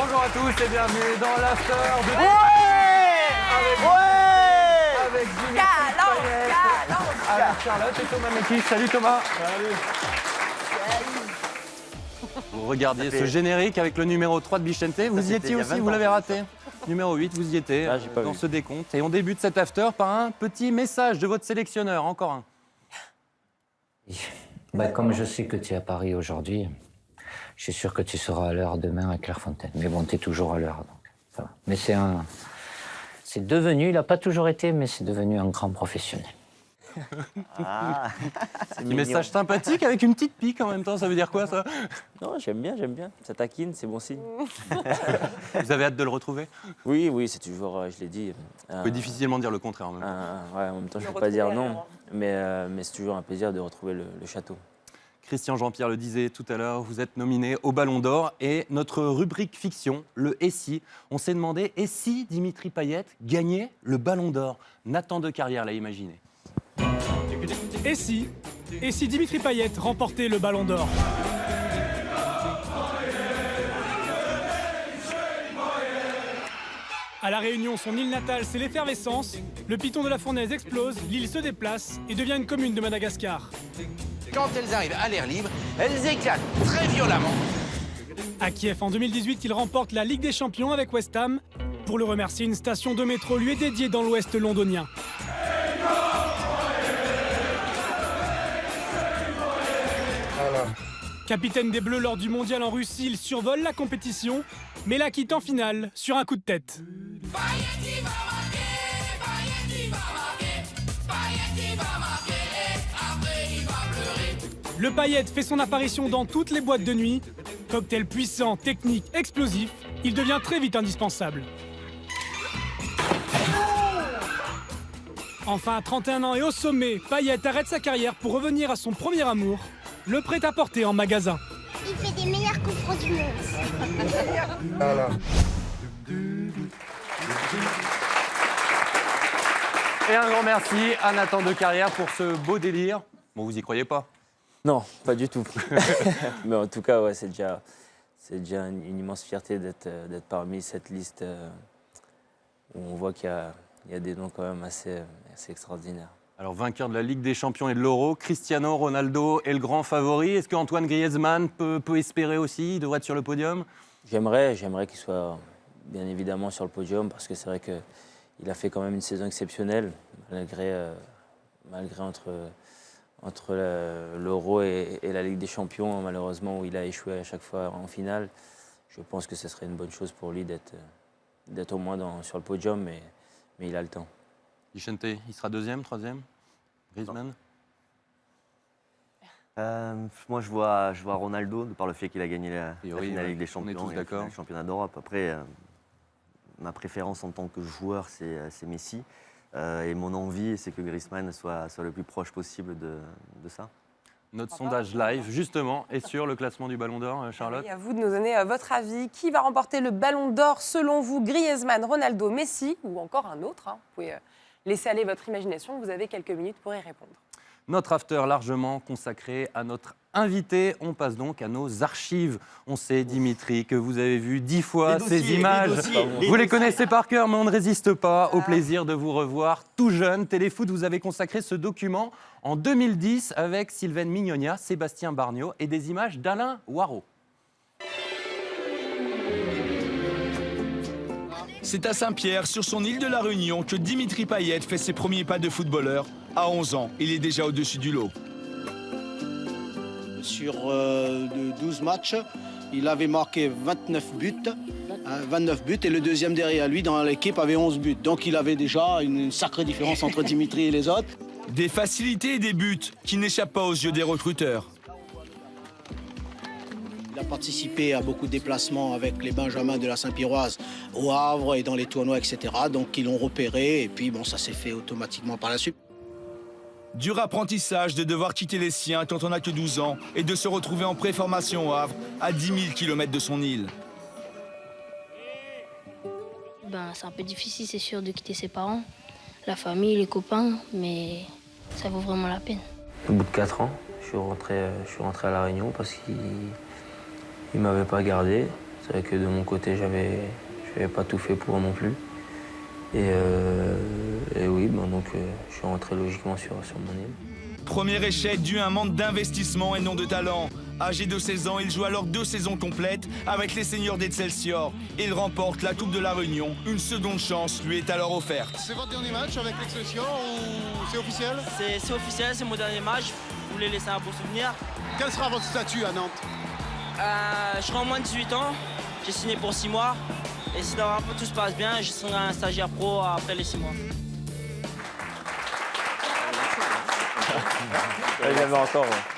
Bonjour à tous et bienvenue dans l'after de... Avec Dimitri Payet, avec Charlotte et Thomas Mekich. Salut Thomas. Salut. Vous regardiez ce générique avec le numéro 3 de Bichente. Vous y étiez aussi, vous l'avez raté. Numéro 8, vous y étiez dans ce décompte. Et on débute cet after par un petit message de votre sélectionneur. Encore un. Comme je sais que tu es à Paris aujourd'hui, je suis sûr que tu seras à l'heure demain à Clairefontaine. Mais bon, tu es toujours à l'heure, donc ça va. Mais c'est devenu, il n'a pas toujours été, mais c'est devenu un grand professionnel. Ah, Petit message sympathique avec une petite pique en même temps, ça veut dire quoi ça? non, j'aime bien. Ça taquine, c'est bon signe. Vous avez hâte de le retrouver? Oui, c'est toujours, je l'ai dit. Vous pouvez difficilement dire le contraire en même temps. En même temps, je ne peux pas dire non, mais c'est toujours un plaisir de retrouver le château. Christian Jean-Pierre le disait tout à l'heure, vous êtes nominé au Ballon d'Or et notre rubrique fiction, le « Et si ?» On s'est demandé, et si Dimitri Payet gagnait le Ballon d'Or? Nathan Decarrière l'a imaginé. Et si Dimitri Payet remportait le Ballon d'Or? À La Réunion, son île natale, c'est l'effervescence. Le piton de la fournaise explose, l'île se déplace et devient une commune de Madagascar. Quand elles arrivent à l'air libre, elles éclatent très violemment. À Kiev, en 2018, il remporte la Ligue des Champions avec West Ham. Pour le remercier, une station de métro lui est dédiée dans l'ouest londonien. Capitaine des Bleus lors du mondial en Russie, il survole la compétition, mais la quitte en finale sur un coup de tête. Le Payet fait son apparition dans toutes les boîtes de nuit. Cocktail puissant, technique, explosif, il devient très vite indispensable. Enfin, à 31 ans et au sommet, Payet arrête sa carrière pour revenir à son premier amour, le prêt-à-porter en magasin. Il fait des meilleurs coups francs du monde. Voilà. Et un grand merci à Nathan Decarrière pour ce beau délire. Bon, vous y croyez pas? Non, pas du tout. Mais en tout cas, ouais, c'est déjà une immense fierté d'être parmi cette liste où on voit qu'il y a des noms quand même assez extraordinaires. Alors, vainqueur de la Ligue des Champions et de l'Euro, Cristiano Ronaldo est le grand favori. Est-ce qu'Antoine Griezmann peut espérer aussi? Il devrait être sur le podium? J'aimerais qu'il soit bien évidemment sur le podium parce que c'est vrai qu'il a fait quand même une saison exceptionnelle malgré entre l'Euro et la Ligue des Champions, malheureusement, où il a échoué à chaque fois en finale. Je pense que ce serait une bonne chose pour lui d'être au moins sur le podium, mais il a le temps. Bichente, il sera deuxième, troisième? Griezmann? Moi, je vois Ronaldo, de par le fait qu'il a gagné la finale Ligue des Champions et le championnat d'Europe. Après, ma préférence en tant que joueur, c'est Messi. Et mon envie, c'est que Griezmann soit le plus proche possible de ça. Notre sondage live, justement, est sur le classement du Ballon d'Or, Charlotte. Et à vous de nous donner votre avis. Qui va remporter le Ballon d'Or selon vous? Griezmann, Ronaldo, Messi ou encore un autre? Vous pouvez laisser aller votre imagination. Vous avez quelques minutes pour y répondre. Notre after largement consacré à notre invité. On passe donc à nos archives. On sait, Dimitri, que vous avez vu 10 fois ces images. Vous les connaissez par cœur, mais on ne résiste pas au plaisir de vous revoir tout jeune. Téléfoot, vous avez consacré ce document en 2010 avec Sylvaine Mignogna, Sébastien Bargnot et des images d'Alain Waro. C'est à Saint-Pierre, sur son île de la Réunion, que Dimitri Payet fait ses premiers pas de footballeur. À 11 ans, il est déjà au-dessus du lot. Sur 12 matchs, il avait marqué 29 buts et le deuxième derrière lui dans l'équipe avait 11 buts. Donc il avait déjà une sacrée différence entre Dimitri et les autres. Des facilités et des buts qui n'échappent pas aux yeux des recruteurs. Il a participé à beaucoup de déplacements avec les Benjamins de la Saint-Pierroise au Havre et dans les tournois, etc. Donc ils l'ont repéré et puis bon, ça s'est fait automatiquement par la suite. Dur apprentissage de devoir quitter les siens quand on n'a que 12 ans et de se retrouver en préformation au Havre, à 10 000 km de son île. C'est un peu difficile, c'est sûr, de quitter ses parents, la famille, les copains, mais ça vaut vraiment la peine. Au bout de 4 ans, je suis rentré à La Réunion parce qu'il ne m'avait pas gardé. C'est vrai que de mon côté, j'avais pas tout fait pour non plus. Et oui, donc je suis rentré logiquement sur mon île. Premier échec dû à un manque d'investissement et non de talent. Âgé de 16 ans, il joue alors 2 saisons complètes avec les seniors d'Excelsior. Il remporte la Coupe de la Réunion. Une seconde chance lui est alors offerte. C'est votre dernier match avec l'Excelsior ou c'est officiel? C'est officiel, c'est mon dernier match. Je voulais laisser un beau souvenir. Quel sera votre statut à Nantes? Je serai en moins de 18 ans. J'ai signé pour 6 mois. Et si tout se passe bien, je serai un stagiaire pro après les 6 mois.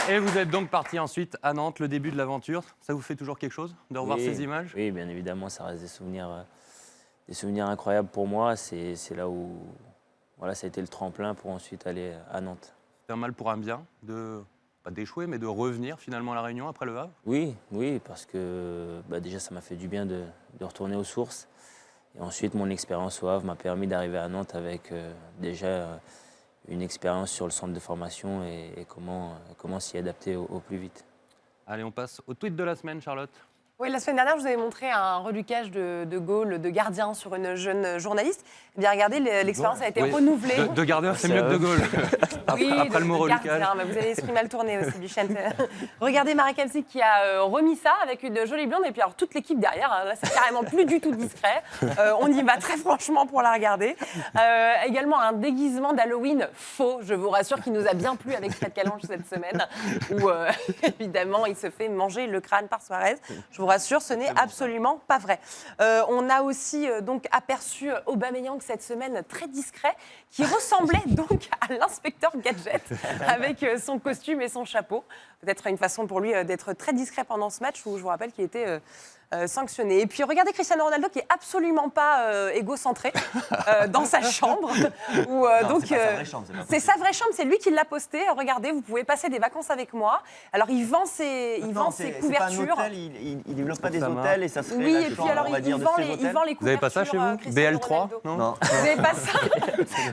Et vous êtes donc parti ensuite à Nantes, le début de l'aventure. Ça vous fait toujours quelque chose de revoir ces images? Oui, bien évidemment, ça reste des souvenirs incroyables pour moi. C'est là où ça a été le tremplin pour ensuite aller à Nantes. C'est un mal pour un bien pas d'échouer, mais de revenir finalement à La Réunion après le Havre? Oui, parce que déjà ça m'a fait du bien de retourner aux sources. Et ensuite, mon expérience au Havre m'a permis d'arriver à Nantes avec déjà une expérience sur le centre de formation et comment s'y adapter au plus vite. Allez, on passe au tweet de la semaine, Charlotte. Oui, la semaine dernière, je vous avais montré un reluquage de goal de gardien sur une jeune journaliste. Eh bien, regardez, l'expérience a été renouvelée. De gardien, c'est mieux que de goal. Après le mot relucage. Mais vous avez l'esprit mal tourné aussi, Bichette. Regardez Marek Elzik qui a remis ça avec une jolie blonde. Et puis, alors, toute l'équipe derrière, là, c'est carrément plus du tout discret. On y va très franchement pour la regarder. Également, un déguisement d'Halloween faux, je vous rassure, qui nous a bien plu avec Fred Calange cette semaine, où, évidemment, il se fait manger le crâne par Suarez. Je vous rassure, ce n'est absolument pas vrai. On a aussi donc aperçu Aubameyang cette semaine très discret, qui ressemblait donc à l'inspecteur Gadget avec son costume et son chapeau. Peut-être une façon pour lui d'être très discret pendant ce match où je vous rappelle qu'il était sanctionné. Et puis regardez Cristiano Ronaldo qui est absolument pas égocentré dans sa chambre. Où, c'est sa vraie chambre, c'est lui qui l'a posté. Regardez, vous pouvez passer des vacances avec moi. Alors il vend ses couvertures. C'est pas un hôtel, il développe pas des hôtels et ça serait oui, la et puis chambre, alors on va il dire, vend de ces les hôtels. couvertures. Vous avez pas ça chez vous? BL3? Non. Vous avez pas ça?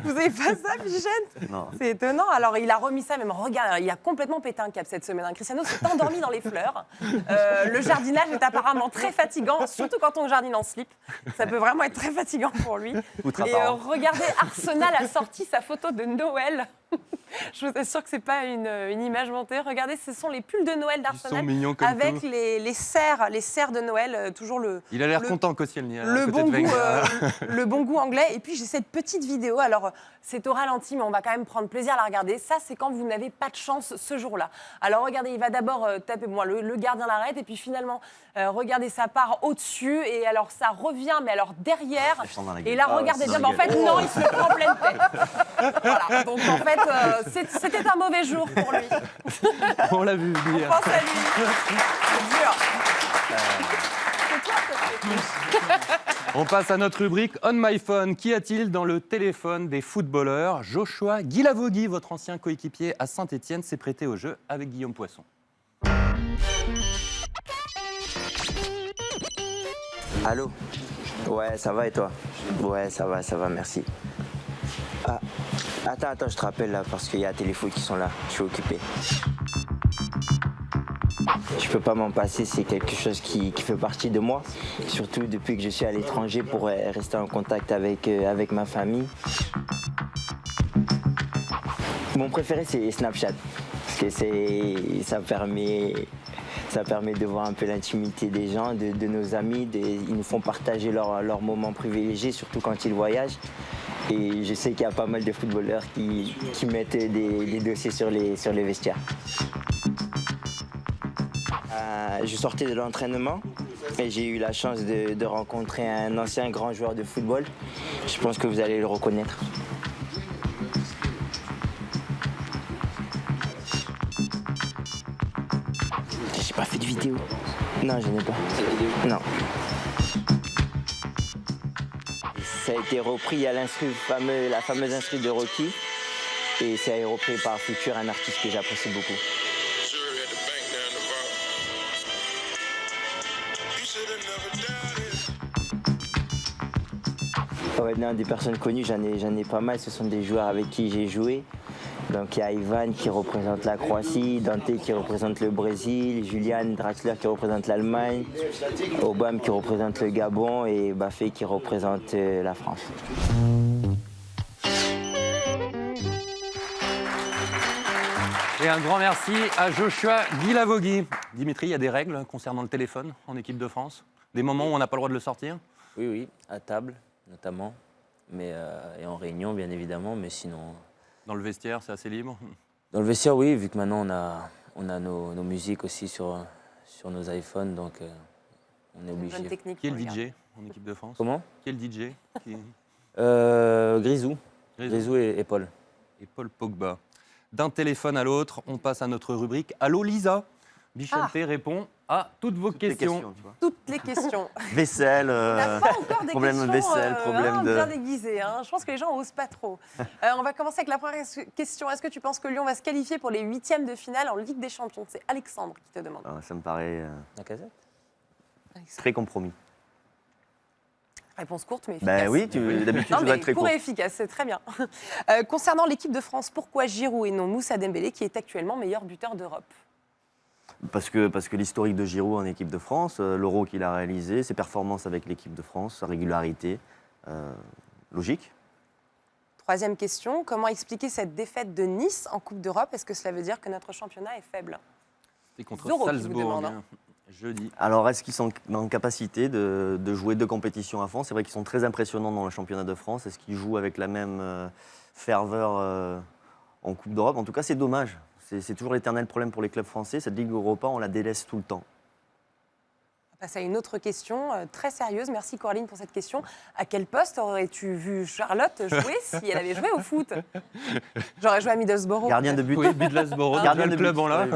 Vous avez pas ça, Bichette? Non. C'est étonnant. Alors il a remis ça, même regarde, il a complètement pété un câble cette semaine. Cristiano s'est endormi dans les fleurs. Le jardinage est apparemment très fatigant, surtout quand on jardine en slip. Ça peut vraiment être très fatigant pour lui. Et regardez, Arsenal a sorti sa photo de Noël. Je vous assure que c'est pas une image montée. Regardez, ce sont les pulls de Noël d'Arsenal avec les serres de Noël, toujours le. Il a l'air content, Koscielny. Le bon goût anglais. Et puis j'ai cette petite vidéo. Alors c'est au ralenti, mais on va quand même prendre plaisir à la regarder. Ça, c'est quand vous n'avez pas de chance ce jour-là. Alors regardez, il va d'abord taper. Bon, le gardien l'arrête, et puis finalement, regardez, ça part au-dessus, et alors ça revient, mais alors derrière. Et là, regardez bien. En fait, non, il se le prend en pleine tête. Voilà. Donc en fait. C'était un mauvais jour pour lui. On l'a vu hier. On pense à lui. On passe à notre rubrique On My Phone. Qu'y a-t-il dans le téléphone des footballeurs? Joshua Guilavogui, votre ancien coéquipier à Saint-Etienne, s'est prêté au jeu avec Guillaume Poisson. Allô? Ouais, ça va et toi? Ouais, ça va, merci. Ah, attends, je te rappelle là parce qu'il y a Téléfoot qui sont là, je suis occupé. Je peux pas m'en passer, c'est quelque chose qui fait partie de moi, surtout depuis que je suis à l'étranger pour rester en contact avec ma famille. Mon préféré c'est Snapchat, parce que ça permet de voir un peu l'intimité des gens, de nos amis, ils nous font partager leurs moments privilégiés, surtout quand ils voyagent. Et je sais qu'il y a pas mal de footballeurs qui mettent des dossiers sur les vestiaires. Je sortais de l'entraînement et j'ai eu la chance de rencontrer un ancien grand joueur de football. Je pense que vous allez le reconnaître. J'ai pas fait de vidéo. Non, je n'ai pas. Non. Ça a été repris, il y a la fameuse instru de Rocky. Et ça a été repris par Future, un artiste que j'apprécie beaucoup. Ouais, non, des personnes connues, j'en ai pas mal. Ce sont des joueurs avec qui j'ai joué. Donc il y a Ivan qui représente la Croatie, Dante qui représente le Brésil, Julian Draxler qui représente l'Allemagne, Obama qui représente le Gabon et Bafé qui représente la France. Et un grand merci à Joshua Guilavogui. Dimitri, il y a des règles concernant le téléphone en équipe de France? Des moments où on n'a pas le droit de le sortir? Oui, à table notamment, mais, et en réunion bien évidemment, mais sinon... Dans le vestiaire, c'est assez libre? Dans le vestiaire, oui, vu que maintenant on a nos musiques aussi sur nos iPhones, donc on est obligé. Qui est le DJ en équipe de France? Comment? Qui est le DJ Grisou et Paul. Et Paul Pogba. D'un téléphone à l'autre, on passe à notre rubrique Allô Lisa. Bichente répond à toutes vos questions. Toutes les questions. Vaisselle, problème de vaisselle, problème de... bien déguisé, hein. Je pense que les gens n'osent pas trop. On va commencer avec la première question. Est-ce que tu penses que Lyon va se qualifier pour les 8e de finale en Ligue des Champions? C'est Alexandre qui te demande. Ça me paraît Lacazette très compromis. Réponse courte mais efficace. Oui, d'habitude je dois être très court. Court et efficace, c'est très bien. Concernant l'équipe de France, pourquoi Giroud et non Moussa Dembélé qui est actuellement meilleur buteur d'Europe? Parce que l'historique de Giroud en équipe de France, l'Euro qu'il a réalisé, ses performances avec l'équipe de France, sa régularité, logique. Troisième question, comment expliquer cette défaite de Nice en Coupe d'Europe? Est-ce que cela veut dire que notre championnat est faible? C'est contre Zoro qui vous Salzbourg, demande, hein. jeudi. Alors, est-ce qu'ils sont en capacité de jouer 2 compétitions à fond? C'est vrai qu'ils sont très impressionnants dans le championnat de France. Est-ce qu'ils jouent avec la même ferveur en Coupe d'Europe? En tout cas, c'est dommage. C'est toujours l'éternel problème pour les clubs français. Cette Ligue Europa, on la délaisse tout le temps. On va passer à une autre question très sérieuse. Merci Coraline pour cette question. À quel poste aurais-tu vu Charlotte jouer si elle avait joué au foot? J'aurais joué à Middlesbrough. Gardien de but. Oui, Middlesbrough, Gardien de club but. en là.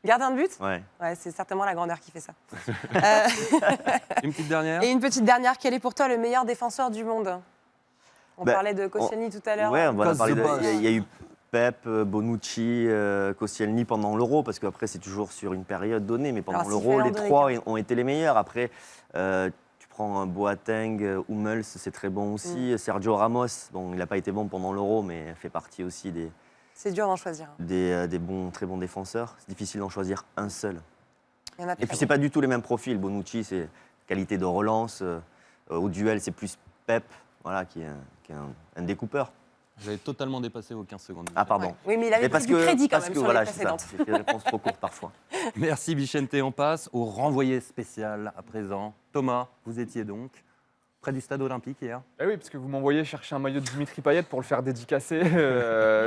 Gardien de but? Ouais. C'est certainement la grandeur qui fait ça. Une petite dernière? Et une petite dernière. Quel est pour toi le meilleur défenseur du monde? On parlait de Koscielny tout à l'heure. Ouais, on va parler il y a eu Pep, Bonucci, Koscielny pendant l'Euro, parce qu'après c'est toujours sur une période donnée, mais pendant l'Euro, les 3 ont été les meilleurs. Après, tu prends Boateng, Hummels, c'est très bon aussi. Sergio Ramos, bon, il n'a pas été bon pendant l'Euro, mais fait partie aussi c'est dur d'en choisir. Des très bons défenseurs. C'est difficile d'en choisir un seul. Et puis, ce c'est pas du tout les mêmes profils. Bonucci, c'est qualité de relance. Au duel, c'est plus Pep, voilà, qui est un découpeur. Vous avez totalement dépassé vos 15 secondes. Ah, pardon. Ouais. Oui, mais il avait pris du crédit quand même sur les précédentes. C'est des réponses trop courtes parfois. Merci Bichente. On passe au renvoyé spécial à présent. Thomas, vous étiez donc près du stade olympique hier? Oui, parce que vous m'envoyez chercher un maillot de Dimitri Payet pour le faire dédicacer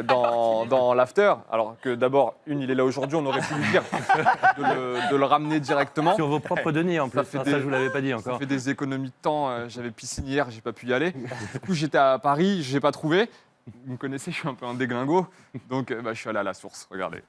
dans l'after. Alors que d'abord, il est là aujourd'hui, on aurait pu lui dire de le ramener directement. Sur vos propres deniers en plus, ça je vous l'avais pas dit encore. Ça fait des économies de temps, j'avais piscine hier, j'ai pas pu y aller. Du coup, j'étais à Paris, j'ai pas trouvé. Vous me connaissez, je suis un peu un déglingo, donc je suis allé à la source, regardez.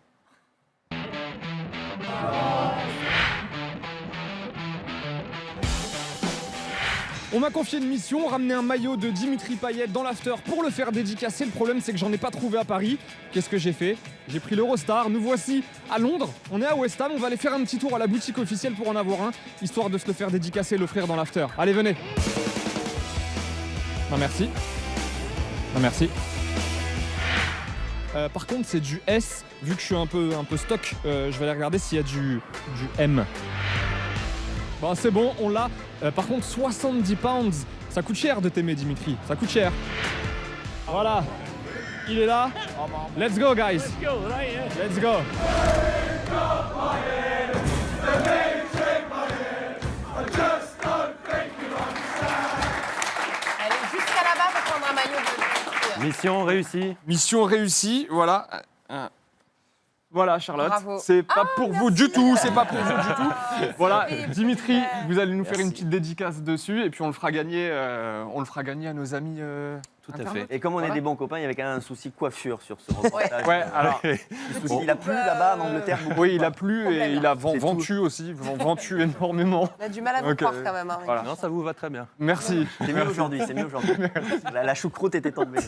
On m'a confié une mission, ramener un maillot de Dimitri Payet dans l'after pour le faire dédicacer. Le problème, c'est que j'en ai pas trouvé à Paris. Qu'est-ce que j'ai fait? J'ai pris l'Eurostar. Nous voici à Londres. On est à West Ham. On va aller faire un petit tour à la boutique officielle pour en avoir un, histoire de se le faire dédicacer et l'offrir dans l'after. Allez, venez. Non, merci. Non, merci. Par contre, c'est du S. Vu que je suis un peu stock, je vais aller regarder s'il y a du M. Bon, c'est bon, on l'a. Par contre, 70 pounds, ça coûte cher de t'aimer, Dimitri. Ça coûte cher. Voilà, il est là. Let's go, guys. Let's go. Allez jusqu'à là-bas pour prendre un maillot de... Mission réussie. Mission réussie, voilà. Voilà, Charlotte, Bravo. c'est pas pour vous du tout, c'est pas pour vous du tout. Voilà, Dimitri, vous allez nous faire une petite dédicace dessus et puis on le fera gagner à nos amis. Tout à fait. Et comme on est des bons copains, il y avait quand même un souci coiffure sur ce reportage. Ouais, alors. Il a plu là-bas en Angleterre beaucoup. Oui, il a plu et il a ventu aussi, ventu énormément. On a du mal à vous croire quand même. Hein, voilà. Non, ça vous va très bien. Merci. C'est mieux aujourd'hui, c'est mieux aujourd'hui. La choucroute était tombée.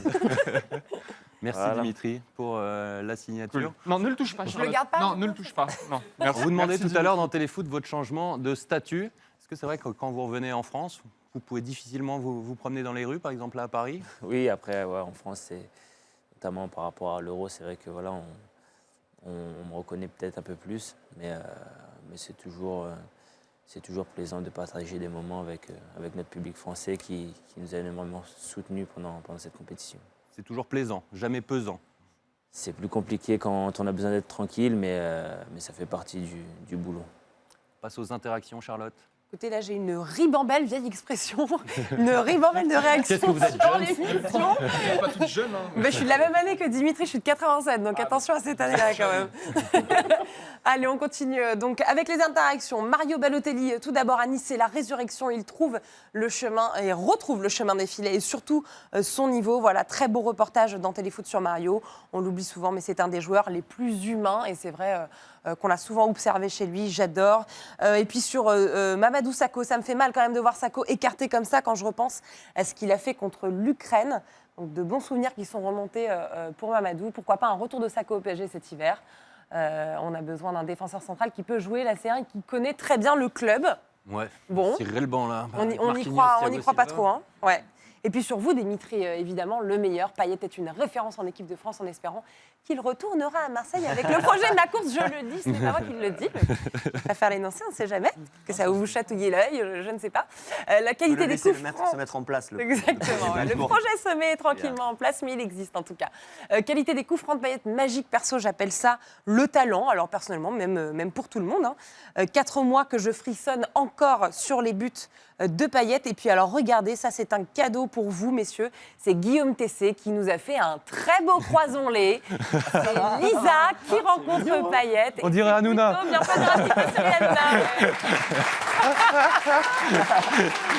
Merci Dimitri pour la signature. Non, ne le touche pas. Je le garde pas. Non, ne le touche pas. Non. Merci. On vous demandait Merci, tout à l'heure dans Téléfoot votre changement de statut. Est-ce que c'est vrai que quand vous revenez en France, vous pouvez difficilement vous promener dans les rues, par exemple là à Paris? Oui, après, ouais, en France, notamment par rapport à l'Euro, c'est vrai que voilà, on me reconnaît peut-être un peu plus, mais c'est toujours plaisant de partager des moments avec notre public français qui nous a énormément soutenus pendant cette compétition. C'est toujours plaisant, jamais pesant. C'est plus compliqué quand on a besoin d'être tranquille, mais ça fait partie du boulot. On passe aux interactions, Charlotte. Écoutez, là, j'ai une ribambelle, vieille expression, une ribambelle de réactions Qu'est-ce que vous êtes sur jeune l'émission. Elle n'est pas toute jeune. Hein. Mais je suis de la même année que Dimitri, je suis de 87, donc attention à cette année-là quand même. Allez, on continue. Donc, avec les interactions, Mario Balotelli, tout d'abord à Nice, c'est la résurrection. Il trouve le chemin et retrouve le chemin des filets et surtout son niveau. Voilà, très beau reportage dans Téléfoot sur Mario. On l'oublie souvent, mais c'est un des joueurs les plus humains et c'est vrai qu'on l'a souvent observé chez lui. J'adore. Et puis sur Mamadou Sakho, ça me fait mal quand même de voir Sakho écarté comme ça quand je repense à ce qu'il a fait contre l'Ukraine. Donc, de bons souvenirs qui sont remontés pour Mamadou. Pourquoi pas un retour de Sakho au PSG cet hiver. On a besoin d'un défenseur central qui peut jouer la C1 et qui connaît très bien le club. Ouais. Bon. Cyril Ban là. On n'y croit pas trop. Hein. Ouais. Et puis sur vous, Dimitri, évidemment, le meilleur. Payet est une référence en équipe de France en espérant qu'il retournera à Marseille avec le projet de la course. Je le dis, ce n'est pas moi qui le dis. Je préfère l'énoncer, on ne sait jamais. Que ça va vous chatouiller l'œil, je ne sais pas. La qualité des coups francs... se mettre en place. Exactement. Le projet se met tranquillement en place, mais il existe en tout cas. Qualité des coups francs de Payet magique. Perso, j'appelle ça le talent. Alors personnellement, même pour tout le monde. 4 mois que je frissonne encore sur les buts de Payet. Et puis alors regardez, ça c'est un cadeau pour vous messieurs, c'est Guillaume Tessé qui nous a fait un très beau croisons-les. C'est Lisa qui rencontre Payet. On dirait Hanouna. Bien pas de rapide, c'est Hanouna.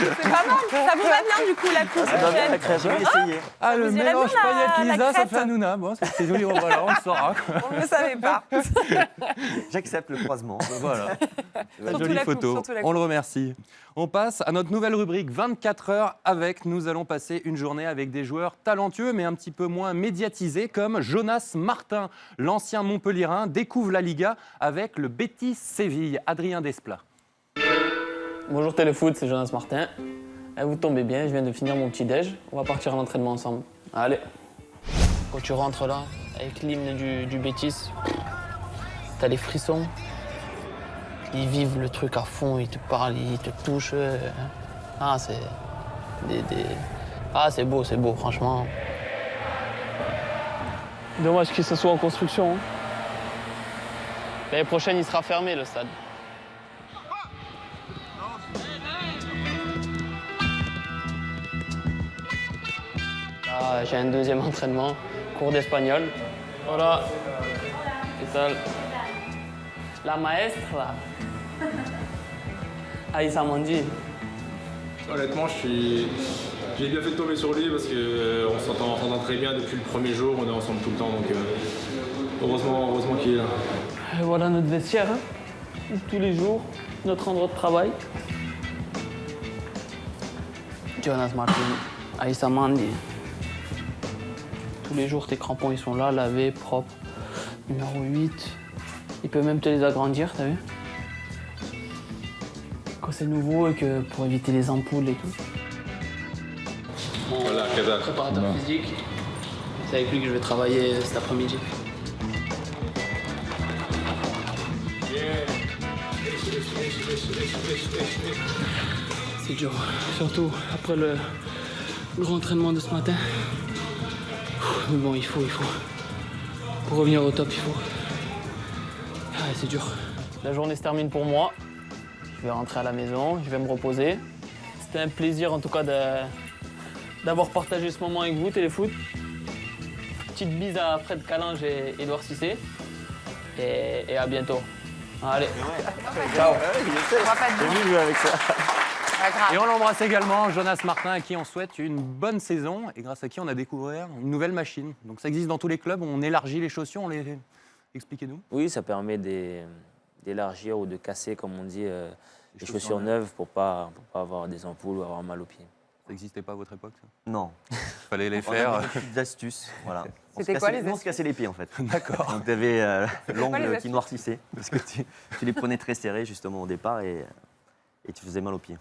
C'est pas mal, ça vous va bien du coup la coupe. Je vais essayer. Ah, le vous irait mélange bien, la Payet-Lisa, ça crête. fait Hanouna. Bon, c'est joli, voilà, on le saura. On ne le savait pas. J'accepte le croisement. Voilà. La Surtout jolie la coupe, photo. surtout la On coupe. le remercie. On passe à notre nouvelle rubrique 24 heures avec. Nous allons passer une journée avec des joueurs talentueux mais un petit peu moins médiatisés comme Jonas Martin. L'ancien Montpellierin découvre la Liga avec le Betis Séville. Adrien Desplat. Bonjour Téléfoot, c'est Jonas Martin. Vous tombez bien, je viens de finir mon petit-déj. On va partir à l'entraînement ensemble. Allez. Quand tu rentres là, avec l'hymne du Betis, t'as les frissons. Ils vivent le truc à fond, ils te parlent, ils te touchent. Ah, c'est Ah, c'est beau, franchement. Dommage que ce soit en construction. Hein. L'année prochaine, il sera fermé, le stade. Là, j'ai un deuxième entraînement, cours d'espagnol. Voilà. ¿Qué tal? La maestra. Aïssa Mandi. Honnêtement, j'ai bien fait de tomber sur lui parce qu'on s'entend très bien depuis le premier jour, on est ensemble tout le temps, donc heureusement qu'il est là. Et voilà notre vestiaire, hein. Tous les jours, notre endroit de travail. Jonas Martin, Aïssa Mandi. Tous les jours, tes crampons ils sont là, lavés, propres. Numéro 8. Il peut même te les agrandir, t'as vu? Quand c'est nouveau et que pour éviter les ampoules et tout. Voilà, Kazakh. Préparateur physique. C'est avec lui que je vais travailler cet après-midi. C'est dur, surtout après le grand entraînement de ce matin. Mais bon, il faut. Pour revenir au top, il faut. Ah, c'est dur. La journée se termine pour moi. Je vais rentrer à la maison, je vais me reposer. C'était un plaisir en tout cas d'avoir partagé ce moment avec vous, Téléfoot. Petite bise à Fred Calange et Édouard Cissé. Et à bientôt. Allez. Ciao. J'ai vu avec ça. Et on l'embrasse également, Jonas Martin, à qui on souhaite une bonne saison et grâce à qui on a découvert une nouvelle machine. Donc ça existe dans tous les clubs, on élargit les chaussures, expliquez-nous. Oui, ça permet d'élargir ou de casser, comme on dit, les chaussures neuves pour pas avoir des ampoules ou avoir mal aux pieds. Ça n'existait pas à votre époque, ça? Non. Il fallait les On faire. avait des petites astuces. Voilà. C'était quoi les astuces? On se cassait les pieds en fait. D'accord. Donc tu avais les l'ongle astuces? qui noircissait parce que tu les prenais très serrés justement au départ et tu faisais mal aux pieds.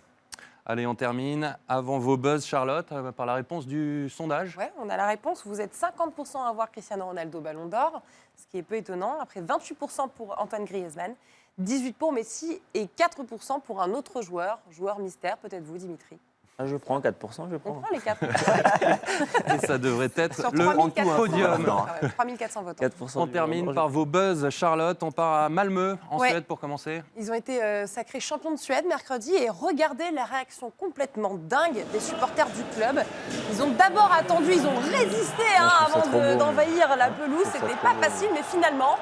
Allez, on termine. Avant vos buzz, Charlotte, par la réponse du sondage. Ouais, on a la réponse. Vous êtes 50% à voir Cristiano Ronaldo Ballon d'Or, ce qui est peu étonnant. Après 28% pour Antoine Griezmann, 18% pour Messi et 4% pour un autre joueur mystère, peut-être vous, Dimitri. Ah, je prends 4%, je prends. On prend les 4%. Et ça devrait être Sur le 3400 podium. votants. 3400 votants. 4% On termine par vos buzz, Charlotte. On part à Malmö, en Suède, pour commencer. Ils ont été sacrés champions de Suède mercredi et regardez la réaction complètement dingue des supporters du club. Ils ont d'abord attendu, ils ont résisté avant d'envahir la pelouse. C'était pas facile, mais finalement,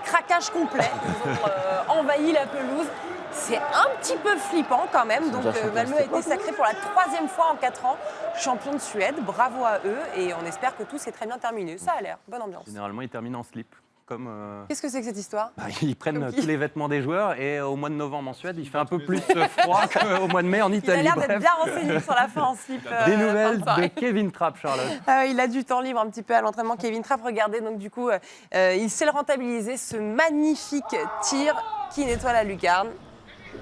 craquage complet. Ils ont envahi la pelouse. C'est un petit peu flippant quand même. Donc Malmö a été sacré pour la 3e fois en 4 ans champion de Suède. Bravo à eux et on espère que tout s'est très bien terminé. Ça a l'air, bonne ambiance. Généralement, ils terminent en slip. Qu'est-ce que c'est que cette histoire? Ils prennent tous les vêtements des joueurs et au mois de novembre en Suède, il fait un peu plus froid qu'au mois de mai en Italie. Il a l'air d'être bien renseigné sur la fin en slip. Des nouvelles de Kevin Trapp, Charlotte. Il a du temps libre un petit peu à l'entraînement. Kevin Trapp, regardez, donc du coup, il sait le rentabiliser, ce magnifique tir qui nettoie la lucarne.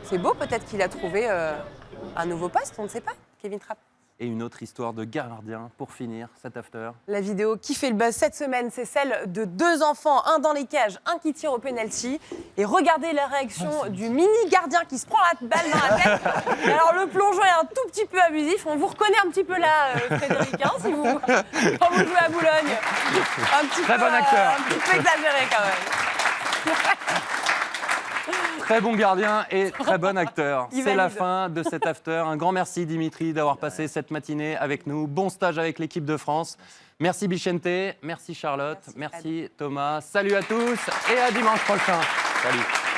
C'est beau, peut-être qu'il a trouvé un nouveau poste, on ne sait pas, Kevin Trapp. Et une autre histoire de gardien pour finir cet after. La vidéo qui fait le buzz cette semaine, c'est celle de 2 enfants, un dans les cages, un qui tire au penalty. Et regardez la réaction du mini gardien qui se prend la balle dans la tête. Et alors le plongeon est un tout petit peu abusif. On vous reconnaît un petit peu là, Frédéric, hein, si vous, quand vous jouez à Boulogne. Un petit Très peu, bon acteur. un petit peu exagéré quand même. Très bon gardien et très bon acteur. Il C'est la valide. fin de cet after. Un grand merci Dimitri d'avoir passé cette matinée avec nous. Bon stage avec l'équipe de France. Merci Bichente, merci Charlotte, merci Thomas. Salut à tous et à dimanche prochain. Salut.